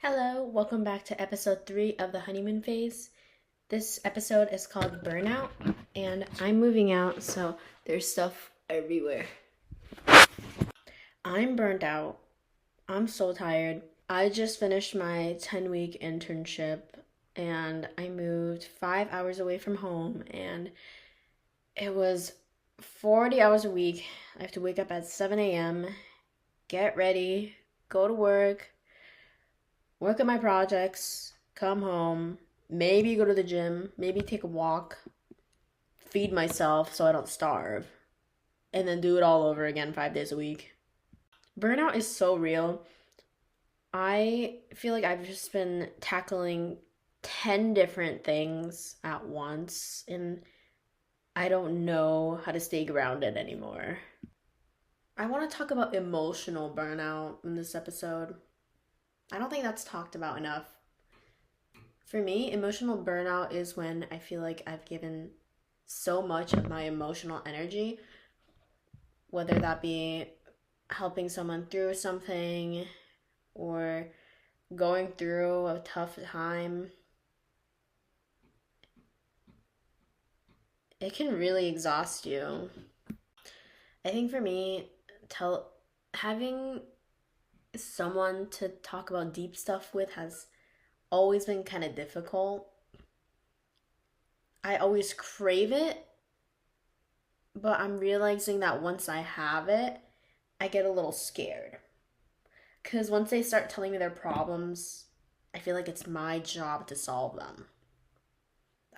Hello, welcome back to episode 3 of the honeymoon phase. This episode is called Burnout, and I'm moving out, so there's stuff everywhere. I'm burnt out. I'm so tired. I just finished my 10-week internship, and I moved 5 hours away from home, and it was 40 hours a week. I have to wake up at 7 a.m., get ready, go to work on my projects, come home, maybe go to the gym, maybe take a walk, feed myself so I don't starve, and then do it all over again 5 days a week. Burnout is so real. I feel like I've just been tackling 10 different things at once, and I don't know how to stay grounded anymore. I want to talk about emotional burnout in this episode. I don't think that's talked about enough. For me, emotional burnout is when I feel like I've given so much of my emotional energy, whether that be helping someone through something or going through a tough time. It can really exhaust you. I think for me, having someone to talk about deep stuff with has always been kind of difficult. I always crave it, but I'm realizing that once I have it, I get a little scared. Because once they start telling me their problems, I feel like it's my job to solve them.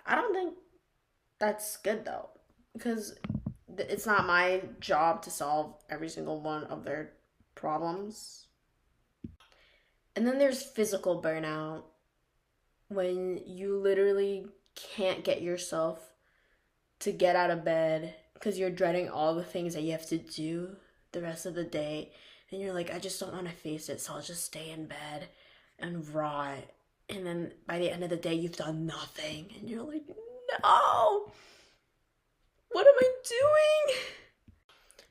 I don't think that's good though, because it's not my job to solve every single one of their problems. And then there's physical burnout, when you literally can't get yourself to get out of bed because you're dreading all the things that you have to do the rest of the day. And you're like, I just don't want to face it, so I'll just stay in bed and rot. And then by the end of the day, you've done nothing. And you're like, no! What am I doing?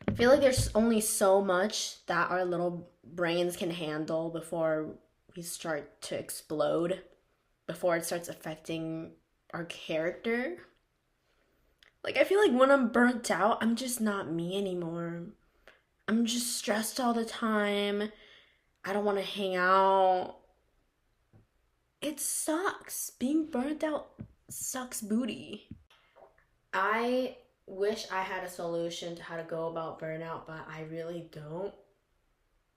I feel like there's only so much that our little brains can handle before we start to explode, before it starts affecting our character. Like, I feel like when I'm burnt out, I'm just not me anymore. I'm just stressed all the time. I don't want to hang out. It sucks. Being burnt out sucks booty. I wish I had a solution to how to go about burnout, but I really don't.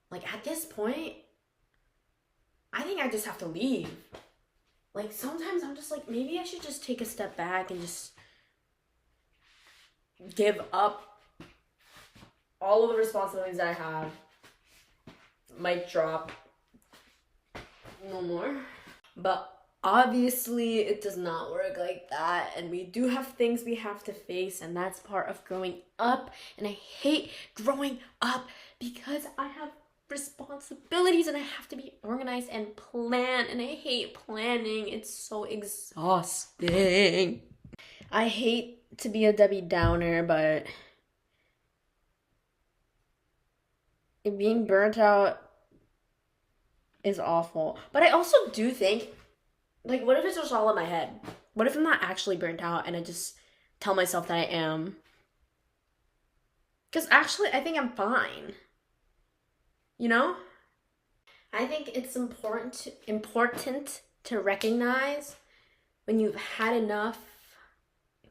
Like, at this point, I think I just have to leave. Like, sometimes I'm just like, maybe I should just take a step back and just give up all of the responsibilities that I have. Mic drop. No more. But obviously, it does not work like that, and we do have things we have to face, and that's part of growing up. And I hate growing up because I have responsibilities and I have to be organized and plan, and I hate planning. It's so exhausting. I hate to be a Debbie Downer, but being burnt out is awful. But I also do think, like, what if it's just all in my head? What if I'm not actually burnt out and I just tell myself that I am? Because actually, I think I'm fine. You know? I think it's important to recognize when you've had enough,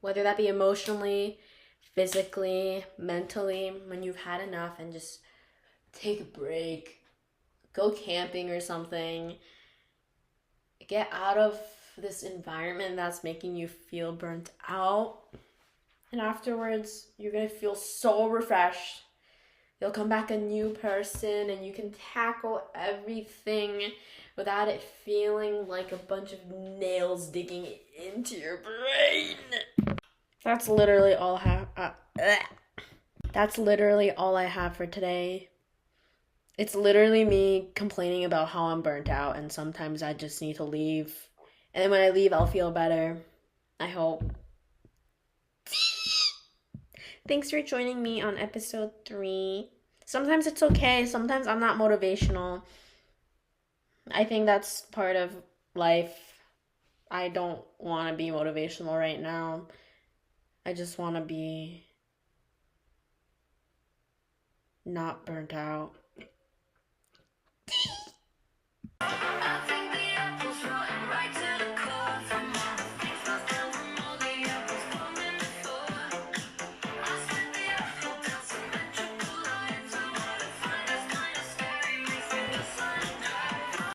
whether that be emotionally, physically, mentally, when you've had enough, and just take a break. Go camping or something. Get out of this environment that's making you feel burnt out. And afterwards, you're going to feel so refreshed. You'll come back a new person, and you can tackle everything without it feeling like a bunch of nails digging into your brain. That's literally all I have. That's literally all I have for today. It's literally me complaining about how I'm burnt out, and sometimes I just need to leave. And then when I leave, I'll feel better. I hope. Thanks for joining me on episode 3. Sometimes it's okay. Sometimes I'm not motivational. I think that's part of life. I don't want to be motivational right now. I just want to be not burnt out.